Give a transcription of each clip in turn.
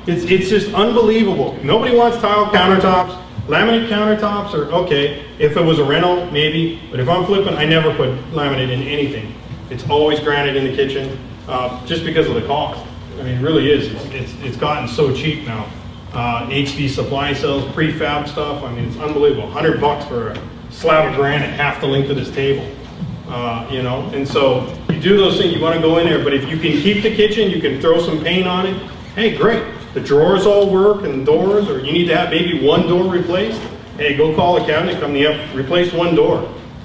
It's just unbelievable. Nobody wants tile countertops, laminate countertops, or okay, if it was a rental, maybe, but if I'm flipping, I never put laminate in anything. It's always granite in the kitchen, just because of the cost. I mean, it really is. It's gotten so cheap now. HD Supply sells prefab stuff. I mean, it's unbelievable. $100 for a slab of granite half the length of this table. You know, and so you do those things, you want to go in there, but if you can keep the kitchen, you can throw some paint on it, hey, great. The drawers all work and doors, or you need to have maybe one door replaced, hey, go call a cabinet company up, replace one door.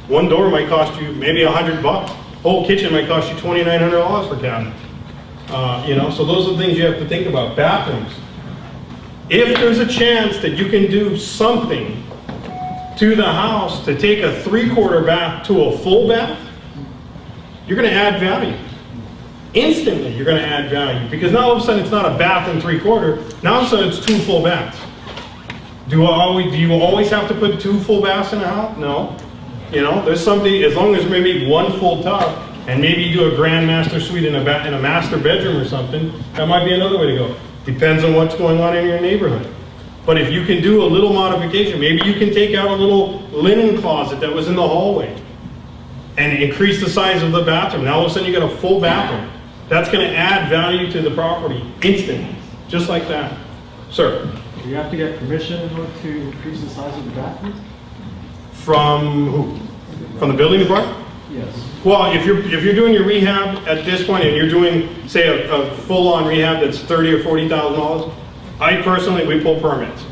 One door might cost you maybe $100. Whole kitchen might cost you $2,900 for cabinet. You know, so those are the things you have to think about. Bathrooms. If there's a chance that you can do something to the house to take a 3/4 bath to a full bath, you're going to add value. Instantly, you're going to add value, because now all of a sudden it's not a bath and 3/4. Now all of a sudden it's 2 full baths. Do you always have to put 2 full baths in a house? No. You know, there's something, as long as maybe 1 full tub, and maybe you do a grand master suite in a master bedroom or something, that might be another way to go. Depends on what's going on in your neighborhood. But if you can do a little modification, maybe you can take out a little linen closet that was in the hallway and increase the size of the bathroom. Now all of a sudden you got a full bathroom. That's going to add value to the property instantly, just like that. Sir? Do you have to get permission in order to increase the size of the bathroom? From who? From the building department? Yes. Well, if you're doing your rehab at this point and you're doing, say, a full-on rehab that's $30,000 or $40,000, I personally, we pull permits.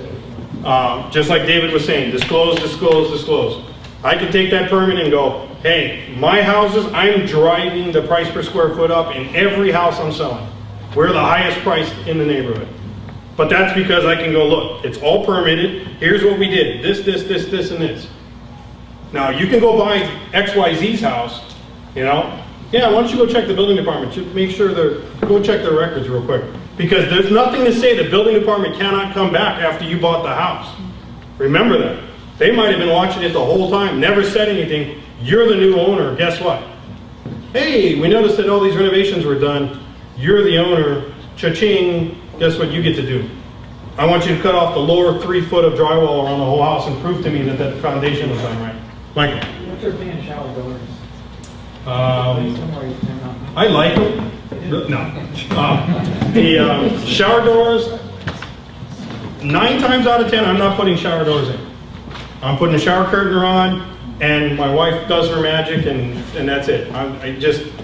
Just like David was saying, disclose, disclose, disclose. I can take that permit and go, hey, my houses, I'm driving the price per square foot up in every house I'm selling. We're the highest price in the neighborhood. But that's because I can go, look, it's all permitted. Here's what we did. This, this, this, this, and this. Now, you can go buy XYZ's house, you know. Yeah, why don't you go check the building department? Just make sure go check their records real quick. Because there's nothing to say the building department cannot come back after you bought the house. Remember that. They might have been watching it the whole time, never said anything. You're the new owner, guess what? Hey, we noticed that all these renovations were done. You're the owner, cha-ching, guess what you get to do? I want you to cut off the lower 3 foot of drywall around the whole house and prove to me that that foundation was done right. Michael? What's your opinion of shower doors? I like them. No. The shower doors, 9 times out of 10, I'm not putting shower doors in. I'm putting a shower curtain on, and my wife does her magic, and that's it.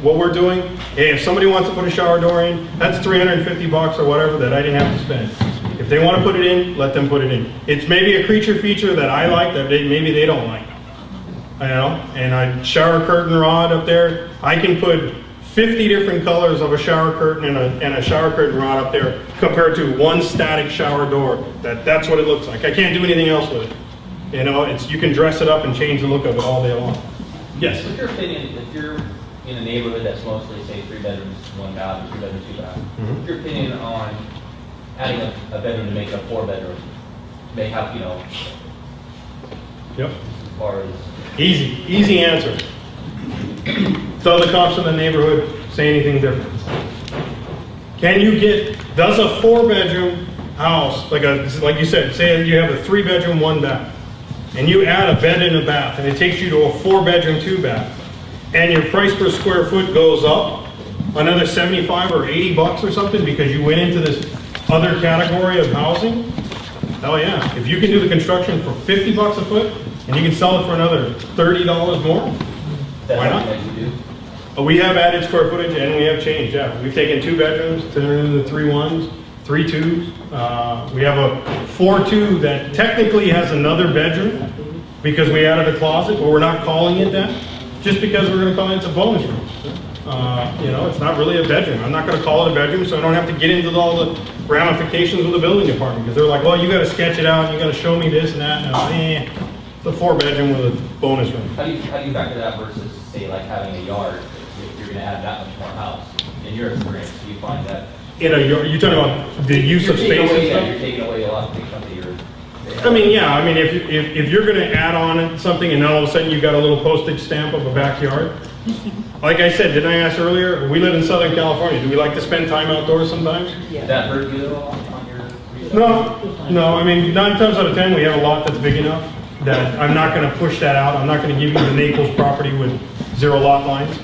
What we're doing, hey, if somebody wants to put a shower door in, that's $350 or whatever that I didn't have to spend. If they want to put it in, let them put it in. It's maybe a creature feature that I like that maybe they don't like. You know, and a shower curtain rod up there, I can put 50 different colors of a shower curtain and a shower curtain rod up there compared to one static shower door. That's what it looks like. I can't do anything else with it. You know, you can dress it up and change the look of it all day long. Yes? What's your opinion, if you're in a neighborhood that's mostly, say, 3 bedrooms, 1 bath, 2 bedrooms, 2 baths, what's your opinion on adding a bedroom to make a 4 bedroom? May have, you know, Yep. as far as... Easy answer. So the cops in the neighborhood say anything different. Does a 4-bedroom house, like you said, say you have a 3-bedroom, 1 bath, and you add a bed and a bath, and it takes you to a 4-bedroom, 2 bath, and your price per square foot goes up another $75 or $80 or something because you went into this other category of housing? Hell yeah. If you can do the construction for $50 a foot, and you can sell it for another $30 more, why not? We have added square footage and we have changed, yeah. We've taken 2 bedrooms, turned it into 3 1s, 3 2s. We have a 4-2 that technically has another bedroom because we added a closet, but we're not calling it that, just because we're gonna call it a bonus room. You know, it's not really a bedroom. I'm not gonna call it a bedroom, so I don't have to get into all the ramifications of the building department, because they're like, well, you gotta sketch it out, and you gotta show me this and that, and I'm like, it's a 4-bedroom with a bonus room. How do you factor that versus, say, like having a yard? If you're going to add that much more house, in your experience, do you find that? In a yard, you're talking about the use of space and stuff? Yeah, you're taking away a lot of chunk of your... I mean, yeah. I mean, if you're going to add on something, and now all of a sudden you've got a little postage stamp of a backyard. Like I said, didn't I ask earlier? We live in Southern California. Do we like to spend time outdoors sometimes? Yeah. Did that hurt you at all on your No, I mean, 9 times out of 10, we have a lot that's big enough that I'm not gonna push that out. I'm not gonna give you the Naples property with 0 lot lines.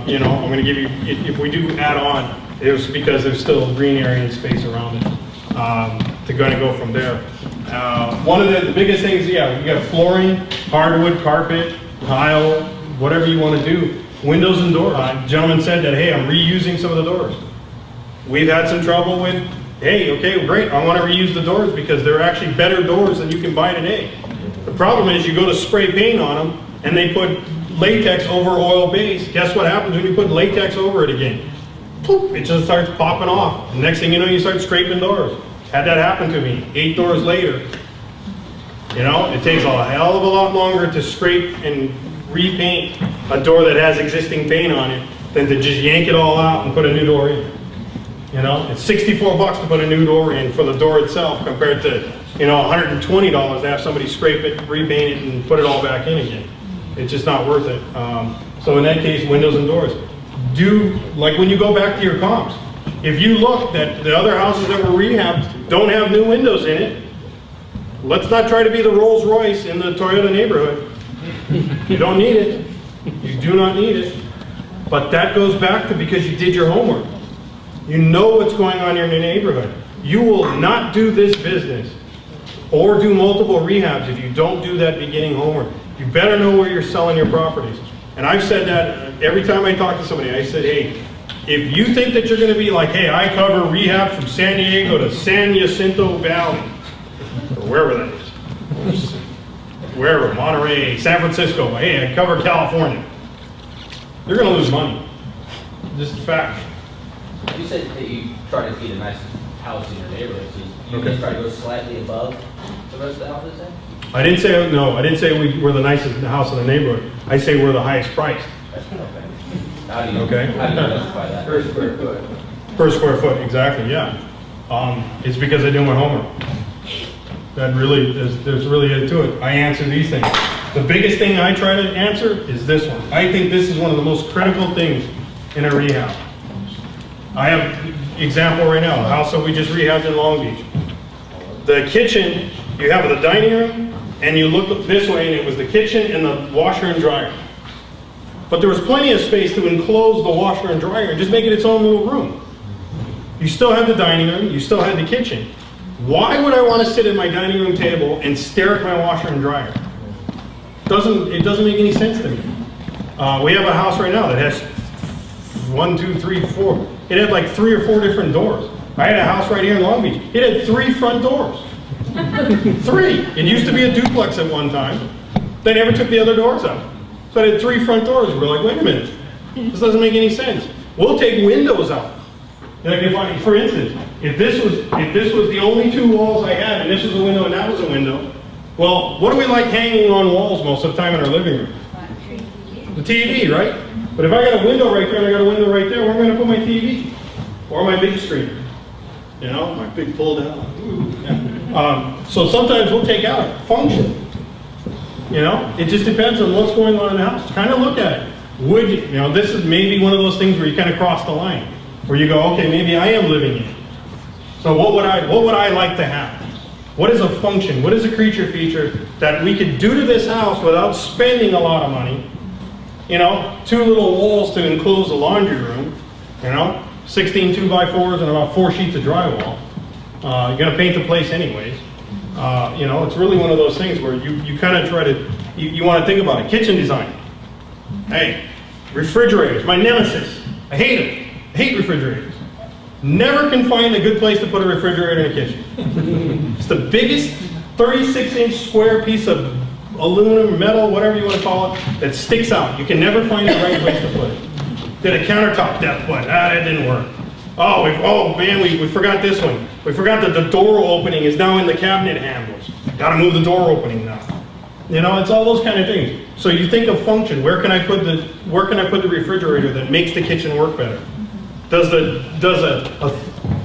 You know, I'm gonna give you, if we do add on, it was because there's still green area and space around it, to kind of go from there. One of the biggest things, yeah, you got flooring, hardwood, carpet, tile, whatever you want to do. Windows and doors. Gentleman said that, hey, I'm reusing some of the doors. We've had some trouble with, hey, okay, great, I want to reuse the doors because they're actually better doors than you can buy today. The problem is you go to spray paint on them and they put latex over oil base. Guess what happens when you put latex over it again? Poof, it just starts popping off. The next thing you know, you start scraping doors. Had that happen to me 8 doors later. You know, it takes a hell of a lot longer to scrape and repaint a door that has existing paint on it than to just yank it all out and put a new door in. You know, it's $64 to put a new door in for the door itself compared to, you know, $120 to have somebody scrape it, repaint it, and put it all back in again. It's just not worth it. So in that case, windows and doors. Do, like when you go back to your comps, if you look that the other houses that were rehabbed don't have new windows in it, let's not try to be the Rolls Royce in the Toyota neighborhood. You don't need it. You do not need it. But that goes back to because you did your homework. You know what's going on in your neighborhood. You will not do this business or do multiple rehabs if you don't do that beginning homework. You better know where you're selling your properties. And I've said that every time I talk to somebody, I said, hey, if you think that you're going to be like, hey, I cover rehab from San Diego to San Jacinto Valley, or wherever that is, wherever, Monterey, San Francisco, hey, I cover California, you're going to lose money. Just a fact. You said that you try to feed a nice house in your neighborhood, so you Okay. just try to go slightly above the rest of the houses then? I didn't say, no, I didn't say we're the nicest house in the neighborhood. I say we're the highest priced. Okay. How do you, Okay. how do you justify that? Per square foot. Per square foot, exactly, yeah. It's because I do my homework. That really, there's really it to it. I answer these things. The biggest thing I try to answer is this one. I think this is one of the most critical things in a rehab. I have example right now, the house that we just rehabbed in Long Beach. The kitchen, you have the dining room, and you look this way, and it was the kitchen and the washer and dryer. But there was plenty of space to enclose the washer and dryer and just make it its own little room. You still had the dining room, you still had the kitchen. Why would I want to sit at my dining room table and stare at my washer and dryer? It doesn't make any sense to me. We have a house right now that has 1, 2, 3, 4. It had like 3 or 4 different doors. I had a house right here in Long Beach. It had 3 front doors. 3. It used to be a duplex at one time. They never took the other doors out. So it had 3 front doors. We're like, wait a minute. This doesn't make any sense. We'll take windows out. Like if for instance, if this was the only 2 walls I had, and this was a window and that was a window, well, what do we like hanging on walls most of the time in our living room? The TV, right? But if I got a window right there and I got a window right there, where am I going to put my TV? Or my big screen? You know, my big pull down. Ooh, yeah. So sometimes we'll take out function. You know, it just depends on what's going on in the house. Kind of look at it. Would you know, this is maybe one of those things where you kind of cross the line, where you go, okay, maybe I am living in it. So what would I like to have? What is a function? What is a creature feature that we could do to this house without spending a lot of money? You know, 2 little walls to enclose a laundry room. You know, 16 2x4s and about 4 sheets of drywall. You're gonna paint the place anyways. You know, it's really one of those things where you kind of try to, you want to think about it. Kitchen design. Hey, refrigerators, my nemesis. I hate them. I hate refrigerators. Never can find a good place to put a refrigerator in a kitchen. It's the biggest 36-inch square piece of aluminum, metal, whatever you want to call it, that sticks out. You can never find the right place to put it. Did a countertop depth one. That didn't work. Oh man, we forgot this one. We forgot that the door opening is now in the cabinet handles. Got to move the door opening now. You know, it's all those kind of things. So you think of function. Where can I put the refrigerator that makes the kitchen work better? Does a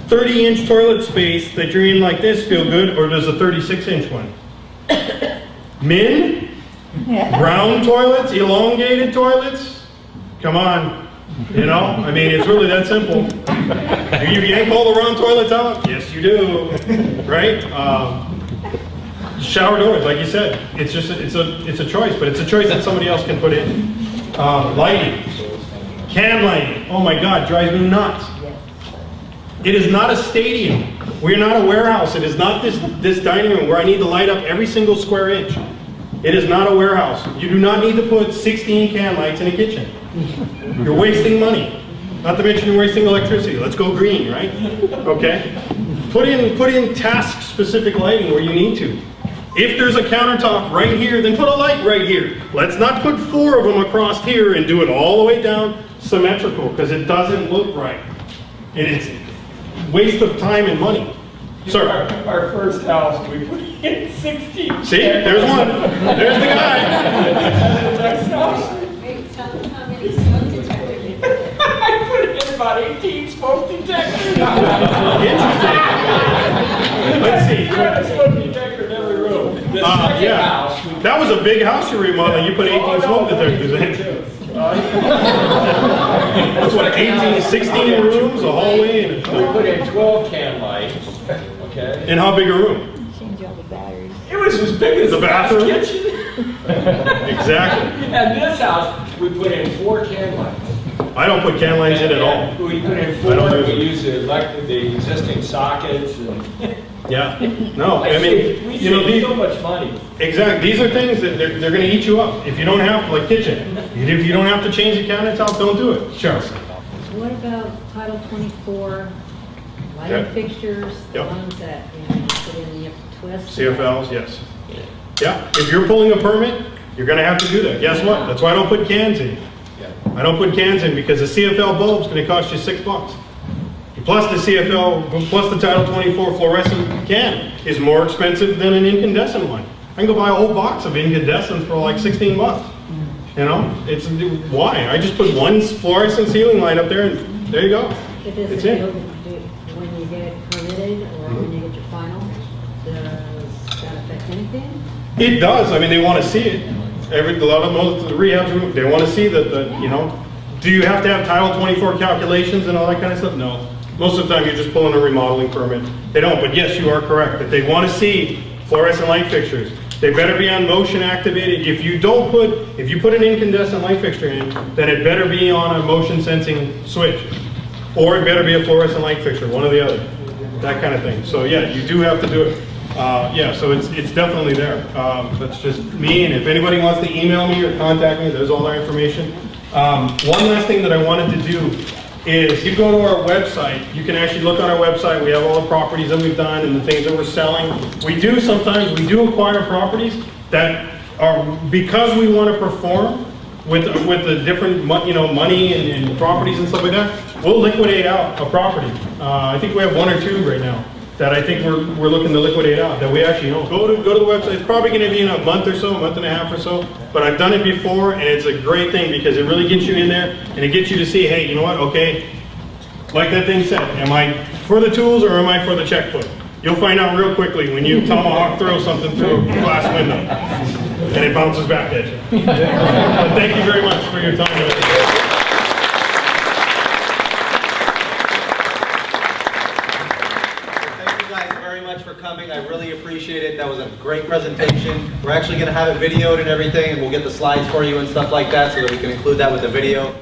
30-inch toilet space that you're in like this feel good, or does a 36-inch one? Men? Round toilets? Elongated toilets? Come on. You know, I mean, it's really that simple. Do you yank all the wrong toilets out? Yes, you do, right? Shower doors, like you said, it's just, it's a choice, but it's a choice that somebody else can put in. Lighting, can lighting, oh my God, drives me nuts. It is not a stadium. We're not a warehouse. It is not this dining room where I need to light up every single square inch. It is not a warehouse. You do not need to put 16 can lights in a kitchen. You're wasting money. Not to mention you're wasting electricity. Let's go green, right? Okay? Put in task-specific lighting where you need to. If there's a countertop right here, then put a light right here. Let's not put 4 of them across here and do it all the way down symmetrical, because it doesn't look right. And it's waste of time and money. Sir? Our first house, we put in 16. See, there's one. There's the guy. Next house, Wait, tell them how many smoke detectors. I put in about 18 smoke detectors. Interesting. Let's see. You had a smoke detector in every room. The second Yeah. house, we That was a big house you're remodeling. You put 18 smoke detectors in. That's what, 18, 16 rooms, a hallway, and We put in 12 can lights, okay? and how big a room? Change all the batteries. It was as big as The bathroom? kitchen. Exactly. And this house, we put in 4 can lights. I don't put can lines in at all. We put in I don't 4, use we it. use the existing sockets and. Yeah. No, I mean, We you know, save so much money. exactly. These are things that they're going to eat you up. If you don't have to, like kitchen, if you don't have to change the countertop, don't do it. Sure. What about Title 24 lighting Yep. fixtures, the Yep. ones that, you know, you put in, you have to twist? CFLs, yes. Yeah, if you're pulling a permit, you're gonna have to do that. Guess what? That's why I don't put cans in. I don't put cans in because the CFL bulb's gonna cost you $6. Plus the CFL, plus the Title 24 fluorescent can is more expensive than an incandescent one. I can go buy a whole box of incandescent for like $16. You know, it's, why? I just put one fluorescent ceiling light up there and there you go. It It's doesn't in. feel good when you get it permitted or when you get your final, does that affect anything? It does. I mean, they want to see it. A lot of most of the rehabs, they want to see that you know, do you have to have Title 24 calculations and all that kind of stuff? No. Most of the time, you're just pulling a remodeling permit. They don't, but yes, you are correct, that they want to see fluorescent light fixtures. They better be on motion activated. If you put an incandescent light fixture in, then it better be on a motion sensing switch. Or it better be a fluorescent light fixture, one or the other. That kind of thing. So yeah, you do have to do it. Yeah, so it's definitely there. That's just me, and if anybody wants to email me or contact me, there's all their information. One last thing that I wanted to do is you go to our website, you can actually look on our website, we have all the properties that we've done and the things that we're selling. We do acquire properties that are, because we want to perform with the different money and properties and stuff like that, we'll liquidate out a property. I think we have 1 or 2 right now that I think we're looking to liquidate out, that we actually own. Go to the website. It's probably going to be in a month or so, a month and a half or so, but I've done it before, and it's a great thing because it really gets you in there, and it gets you to see, hey, you know what, okay, like that thing said, am I for the tools or am I for the checkbook? You'll find out real quickly when you tomahawk throw something through a glass window, and it bounces back at you. But thank you very much for your time today. For coming. I really appreciate it. That was a great presentation. We're actually going to have it videoed and everything, and we'll get the slides for you and stuff like that so that we can include that with the video.